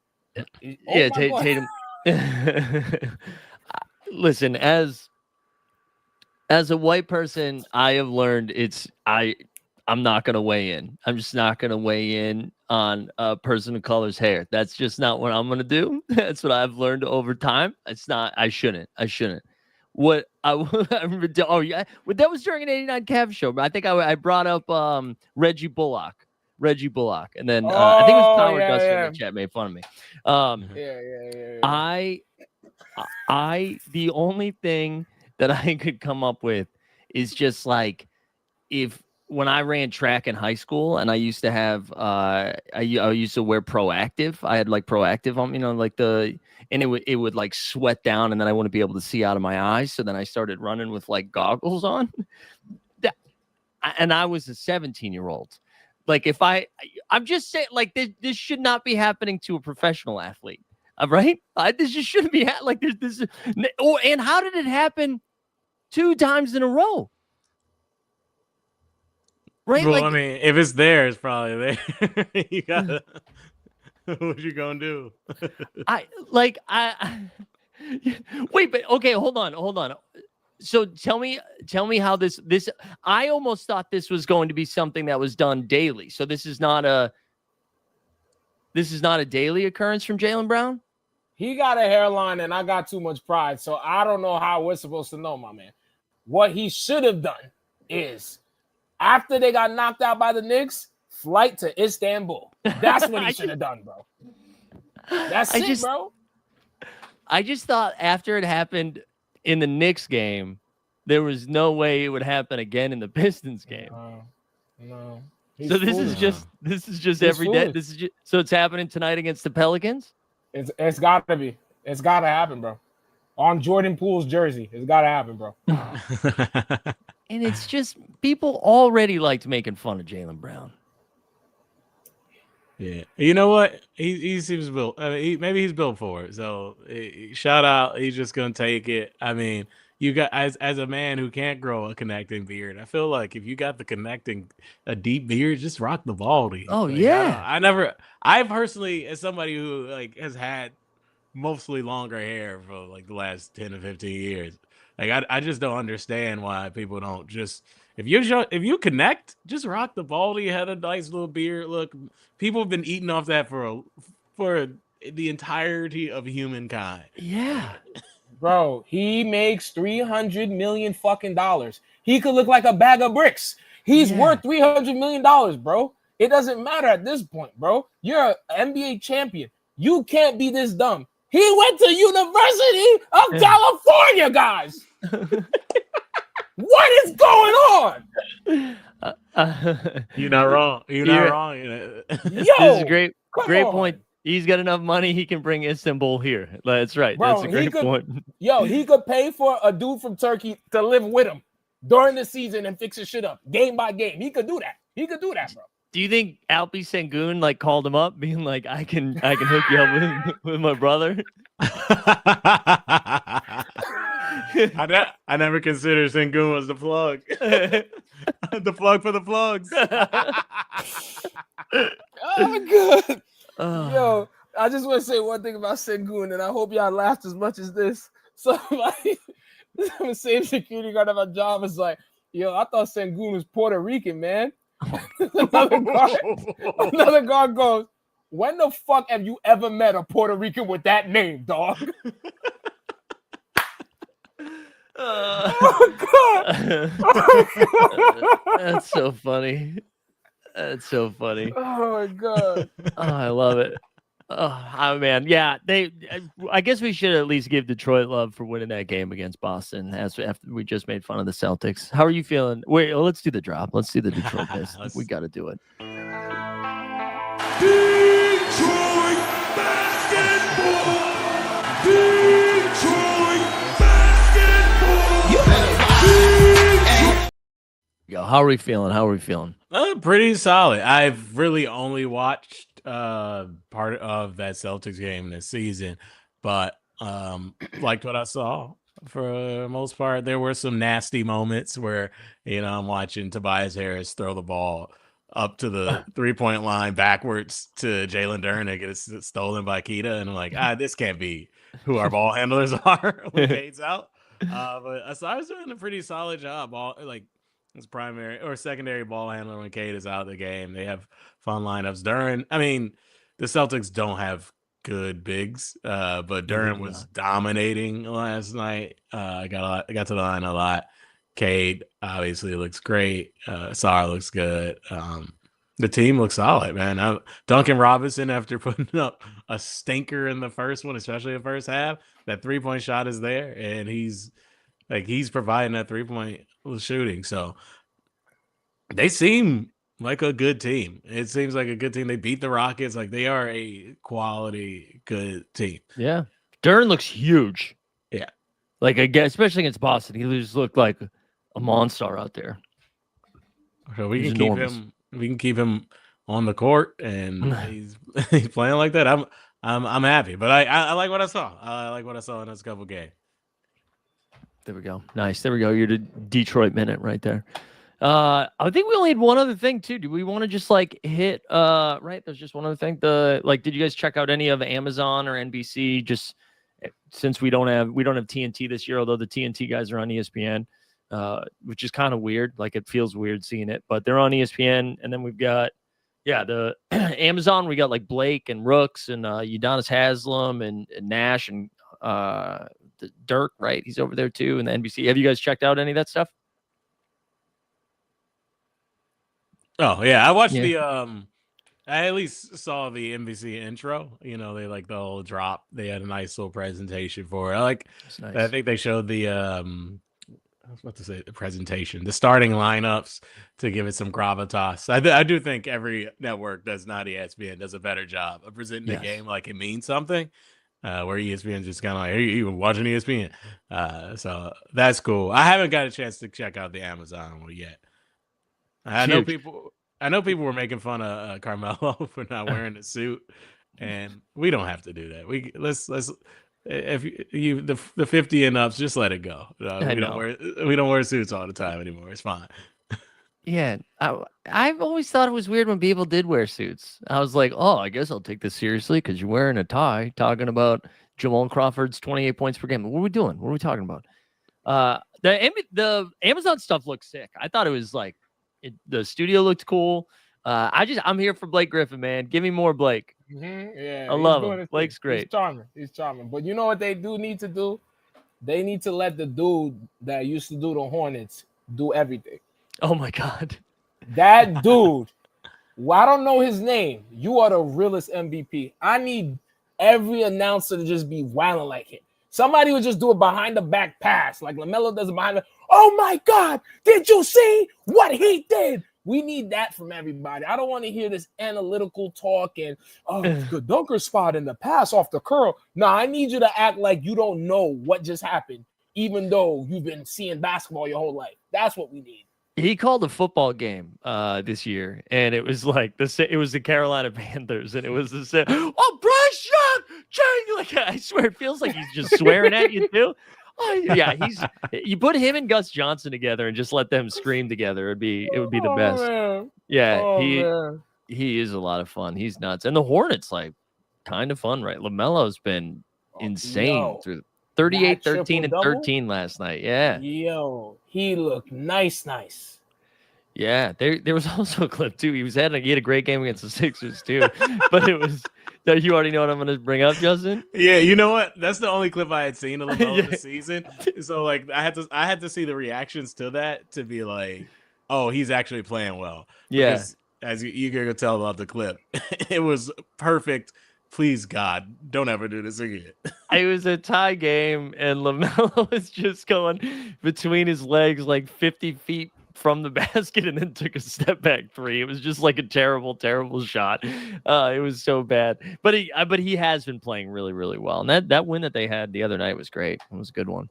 Tatum. Listen, as a white person, I have learned I I'm not gonna weigh in. I'm just not gonna weigh in on a person of color's hair. That's just not what I'm gonna do. That's what I've learned over time. It's not. I shouldn't. What I remember. Oh yeah, well, that was during an '89 Cavs show. But I think I brought up Reggie Bullock. And then I think it was Power Duster in the chat made fun of me. The only thing that I could come up with is just like, if when I ran track in high school and I used to have I used to wear Proactive. I had like Proactive on, like and it would like sweat down, and then I wouldn't be able to see out of my eyes. So then I started running with like goggles on. And I was a 17-year-old. Like, if I'm just saying, like, this should not be happening to a professional athlete. Right? This just shouldn't be like this. And how did it happen 2 times in a row? Right? Well, like, I mean, if it's there, it's probably there. You gotta. What you gonna do? Wait, but okay, hold on. So tell me how this. I almost thought this was going to be something that was done daily. So this is not a daily occurrence from Jaylen Brown. He got a hairline, and I got too much pride, so I don't know how we're supposed to know, my man. What he should have done is, after they got knocked out by the Knicks, flight to Istanbul. That's what he should have done, bro. That's it, bro. I just thought after it happened in the Knicks game, there was no way it would happen again in the Pistons game. No. So this is just every day. So it's happening tonight against the Pelicans. It's got to be. It's got to happen, bro. On Jordan Poole's jersey, it's got to happen, bro. And it's just, people already liked making fun of Jaylen Brown. Yeah, you know what? He seems built. I mean, maybe he's built for it. So shout out. He's just gonna take it. I mean, you got as a man who can't grow a connecting beard. I feel like if you got a deep beard, just rock the baldy. Oh yeah. I personally, as somebody who like has had mostly longer hair for like the last 10 or 15 years, like I just don't understand why people don't just. If you connect, just rock the baldy, had a nice little beard. Look, people have been eating off that for the entirety of humankind. Yeah, bro, he makes $300 million fucking dollars. He could look like a bag of bricks. He's worth $300 million, bro. It doesn't matter at this point, bro. You're an NBA champion. You can't be this dumb. He went to University of California, guys. What is going on? You're not wrong. You're not wrong. This is a great point. He's got enough money. He can bring Istanbul here. That's right. Bro, that's a great point. He could pay for a dude from Turkey to live with him during the season and fix his shit up game by game. He could do that. Bro. Do you think Alpi Sengun like called him up, being like, "I can hook you up with my brother"? I never considered Sengun was the plug. The plug for the plugs. Oh, good. Yo, I just want to say one thing about Sengun, and I hope y'all laughed as much as this. So, like, the same security guard at my job was like, yo, I thought Sengun was Puerto Rican, man. Another guard goes, when the fuck have you ever met a Puerto Rican with that name, dog? Oh, God. That's so funny. Oh, my God. Oh, I love it. Oh, man. Yeah, I guess we should at least give Detroit love for winning that game against Boston after we just made fun of the Celtics. How are you feeling? Wait, let's do the drop. Let's do the Detroit Pistons. We got to do it. Detroit basketball. Detroit basketball. Yo, how are we feeling? Pretty solid. I've really only watched part of that Celtics game this season, but liked what I saw for the most part. There were some nasty moments where I'm watching Tobias Harris throw the ball up to the 3-point line backwards to Jalen Duren and gets stolen by Keita, and I'm like, this can't be who our ball handlers are when Cade's out. But Asar's doing a pretty solid job. his primary or secondary ball handler when Cade is out of the game. They have fun lineups. Duren, I mean, the Celtics don't have good bigs, but No, they Duren do was not. dominating last night. I got to the line a lot. Cade obviously looks great. Sarr looks good. The team looks solid, man. Duncan Robinson, after putting up a stinker in the first one, especially the first half, that 3-point shot is there, and he's providing that 3-point shooting. So they seem like a good team. It seems like a good team. They beat the Rockets. Like, they are a quality good team. Yeah. Duren looks huge. Yeah. Like, again, especially against Boston, he just looked like a monster out there. So we He's can enormous. keep him. We can keep him on the court, and he's playing like that. I'm happy. But I like what I saw. I like what I saw in this couple games. There we go. Nice. There we go. You're the Detroit minute right there. I think we only had one other thing too. Do we want to just like hit right? There's just one other thing. Did you guys check out any of Amazon or NBC? Just since we don't have TNT this year, although the TNT guys are on ESPN, which is kind of weird. Like, it feels weird seeing it, but they're on ESPN. And then we've got the Amazon. We got like Blake and Rooks and Udonis Haslam and Nash and Dirk, right? He's over there too. And the NBC. Have you guys checked out any of that stuff? Oh yeah, I watched the I at least saw the NBC intro. You know, they like the whole drop. They had a nice little presentation for it. Nice. I think they showed the I was about to say the presentation, the starting lineups to give it some gravitas. I do think every network that's not ESPN does a better job of presenting the game like it means something. Where ESPN just kind of like, hey, you watching ESPN? So that's cool. I haven't got a chance to check out the Amazon one yet. I know people were making fun of Carmelo for not wearing a suit, and we don't have to do that. Let's if the 50 and ups, just let it go. We don't wear suits all the time anymore. It's fine. Yeah, I've always thought it was weird when people did wear suits. I was like, oh, I guess I'll take this seriously because you're wearing a tie, talking about Jamal Crawford's 28 points per game. What are we doing? What are we talking about? The Amazon stuff looks sick. I thought it was like the studio looked cool. I'm here for Blake Griffin, man. Give me more Blake. Yeah, I love him. Blake's great. He's charming. But you know what they do need to do? They need to let the dude that used to do the Hornets do everything. Oh my God. That dude, well, I don't know his name. You are the realest MVP. I need every announcer to just be wilding like him. Somebody would just do a behind the back pass, like LaMelo does behind the. Oh my God! Did you see what he did? We need that from everybody. I don't want to hear this analytical talk and the dunker spot in the pass off the curl. No, I need you to act like you don't know what just happened, even though you've been seeing basketball your whole life. That's what we need. He called a football game this year, and it was like it was the Carolina Panthers, and it was the Bryce Young, like, I swear it feels like he's just swearing at you too. Oh, yeah, you put him and Gus Johnson together and just let them scream together. It would be the best. Man. Yeah, he is a lot of fun. He's nuts, and the Hornets like kind of fun, right? LaMelo's been insane through 38, 13, and 13 last night. Yeah. Yo, he looked nice. Yeah, there was also a clip too. He had a great game against the Sixers too. But it was you already know what I'm going to bring up, Justin. Yeah, you know what? That's the only clip I had seen of LaMelo this season. So like I had to see the reactions to that to be like, oh, he's actually playing well. Because, as you can tell about the clip, it was perfect. Please, God, don't ever do this again. It was a tie game, and LaMelo was just going between his legs like 50 feet from the basket and then took a step back three. It was just like a terrible, terrible shot. It was so bad. But he has been playing really, really well. And that win that they had the other night was great. It was a good one.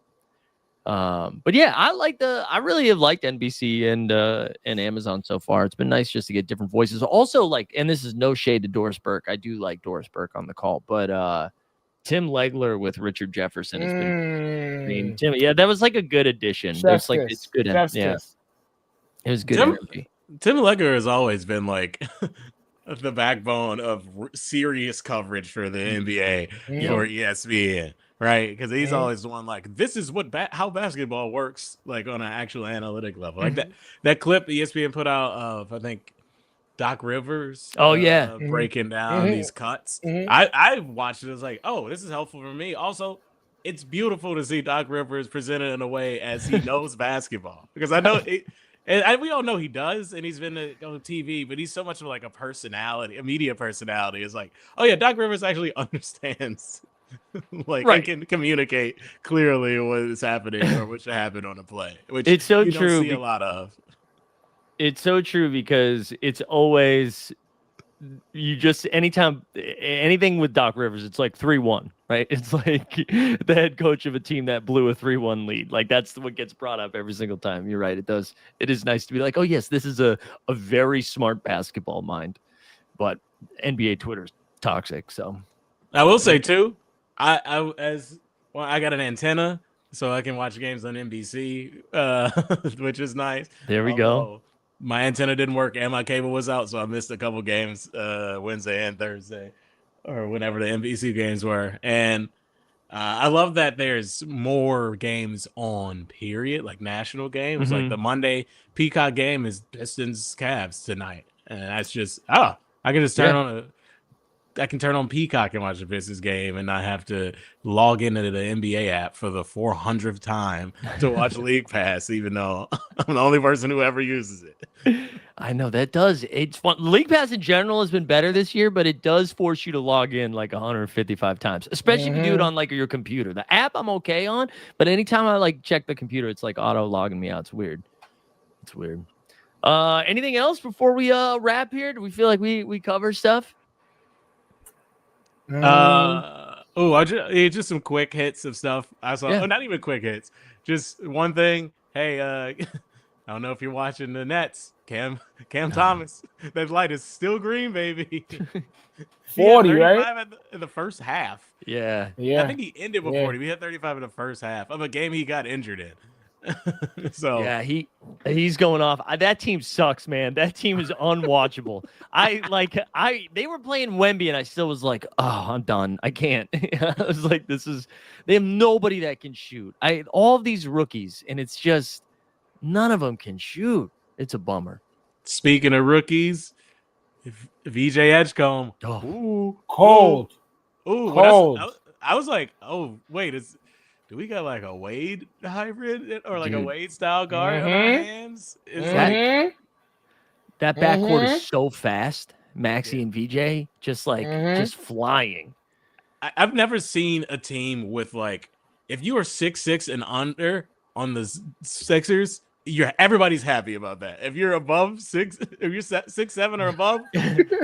But yeah, I really have liked NBC and Amazon so far. It's been nice just to get different voices. Also, like, and this is no shade to Doris Burke. I do like Doris Burke on the call, but Tim Legler with Richard Jefferson has been Tim. Yeah, that was like a good addition. It's like it's good. Yeah, it was good. Tim Legler has always been like the backbone of serious coverage for the NBA for ESPN. right? Because he's Mhm. always the one like, this is what how basketball works, like on an actual analytic level. Like that clip ESPN put out of I think Doc Rivers Oh yeah. breaking down these cuts. Mhm. I watched it. I was like, oh, this is helpful for me. Also, it's beautiful to see Doc Rivers presented in a way as he knows basketball, because I know it. And we all know he does, and he's been on TV, but he's so much of like a personality, a media personality. It's like, oh yeah, Doc Rivers actually understands, like, and Right. can communicate clearly what is happening or what should happen on a play, which It's so you don't true. see a lot of. It's so true because it's always you just anytime anything with Doc Rivers, it's like 3-1, right? It's like the head coach of a team that blew a 3-1 lead. Like that's what gets brought up every single time. You're right. It does. It is nice to be like, oh yes, this is a very smart basketball mind. But NBA Twitter's toxic. So I will say too, I got an antenna, so I can watch games on NBC, which is nice. there we go. My antenna didn't work and my cable was out, so I missed a couple games Wednesday and Thursday, or whenever the NBC games were. And I love that there's more games on, period, like national games. Like the Monday Peacock game is Pistons Cavs tonight, and that's just I can just I can turn on Peacock and watch the Pistons game and not have to log into the NBA app for the 400th time to watch League Pass, even though I'm the only person who ever uses it. I know that does. It's fun. League Pass in general has been better this year, but it does force you to log in like 155 times, especially if you do it on like your computer. The app I'm okay on, but anytime I like check the computer, it's like auto logging me out. It's weird. It's weird. Anything else before we wrap here? Do we feel like we cover stuff? Just some quick hits of stuff I saw. Yeah. Not even quick hits, just one thing. Hey, I don't know if you're watching the Nets. Cam Thomas, that light is still green, baby. 40, right? In the first half. Yeah. Yeah. I think he ended with 40. We had 35 in the first half of a game he got injured in. So yeah, he's going off. That team sucks, man. That team is unwatchable. They were playing Wemby, and I still was like, oh, I'm done. I can't. I was like, they have nobody that can shoot. All of these rookies, and it's just none of them can shoot. It's a bummer. Speaking of rookies, VJ Edgecombe, Cold. Cold. I was like, oh wait, do we got like a Wade hybrid or like a Wade style guard on our hands? That backcourt is so fast. Maxey and VJ just just flying. I've never seen a team with like, if you are 6'6" and under on the Sixers, everybody's happy about that. If you're above 6, if you're 6'7" or above,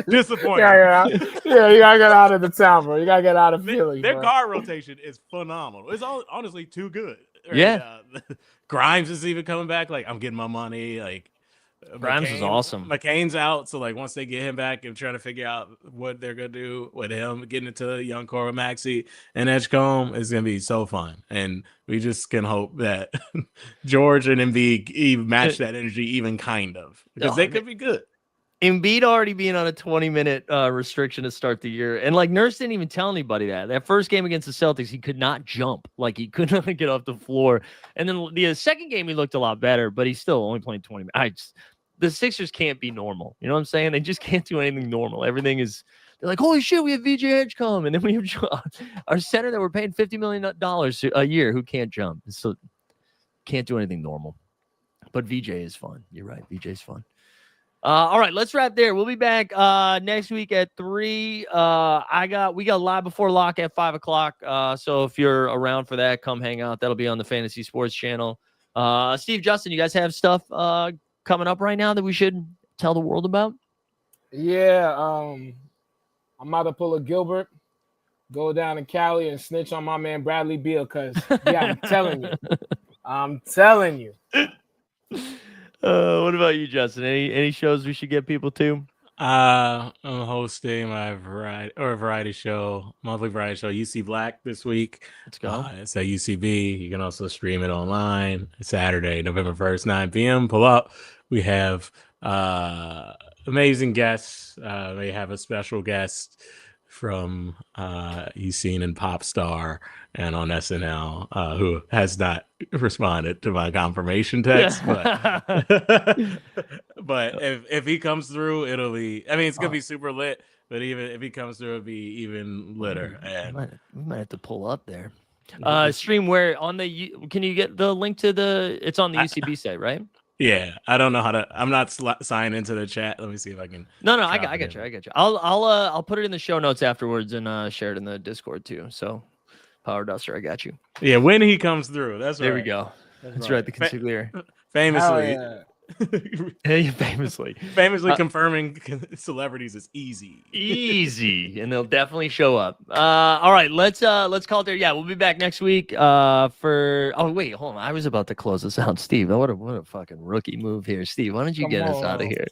disappointed. You gotta get out of the town, bro. You gotta get out of Philly. Their guard rotation is phenomenal. It's honestly too good. Right? Yeah. Grimes is even coming back. Like, I'm getting my money. Like, Grimes is awesome. McCain's out, so like once they get him back and trying to figure out what they're gonna do with him, getting into the young core with Maxey and Edgecombe is gonna be so fun. And we just can hope that George and Embiid match that energy even kind of, because they could be good. Embiid already being on a 20-minute restriction to start the year. And like Nurse didn't even tell anybody that first game against the Celtics, he could not jump. Like he could not get off the floor. And then the second game, he looked a lot better, but he's still only playing 20 minutes. The Sixers can't be normal. You know what I'm saying? They just can't do anything normal. Everything is, they're like, holy shit, we have VJ Edgecombe. And then we have our center that we're paying $50 million a year who can't jump. So can't do anything normal. But VJ is fun. You're right. VJ's fun. All right, let's wrap there. We'll be back next week at 3. We got live before lock at 5 o'clock. So if you're around for that, come hang out. That'll be on the Fantasy Sports channel. Steve, Justin, you guys have stuff coming up right now that we should tell the world about? Yeah, I'm about to pull a Gilbert, go down to Cali and snitch on my man Bradley Beal, because I'm telling you. What about you, Justin? Any shows we should get people to? I'm hosting my variety show, monthly variety show, UC Black this week. Let's go. It's at UCB. You can also stream it online. Saturday, November 1st, 9 p.m. Pull up. We have amazing guests. We have a special guest from he's seen in Pop Star and on SNL, who has not responded to my confirmation text, but but if he comes through, it'll be. I mean, it's gonna be super lit. But even if he comes through, it'll be even litter. And we might have to pull up there. Stream where on the can you get the link to the? It's on the UCB site, right? Yeah, I don't know how to. I'm not signed into the chat. Let me see if I can. No, I got you. I'll put it in the show notes afterwards and share it in the Discord too. So, Power Duster, I got you. Yeah, when he comes through, that's there right. we go. That's right. The consigliere. Famously. Famously confirming celebrities is easy, and they'll definitely show up. All right, let's call it there. Yeah, we'll be back next week for wait, hold on, I was about to close this out. Steve, what a fucking rookie move here. Steve, why don't you get us out of here?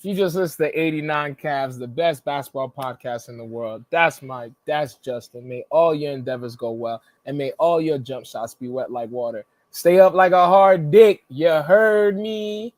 You just listened to 89 Cavs, the best basketball podcast in the world. That's Mike, that's Justin. May all your endeavors go well, and may all your jump shots be wet like water. Stay up like a hard dick. You heard me?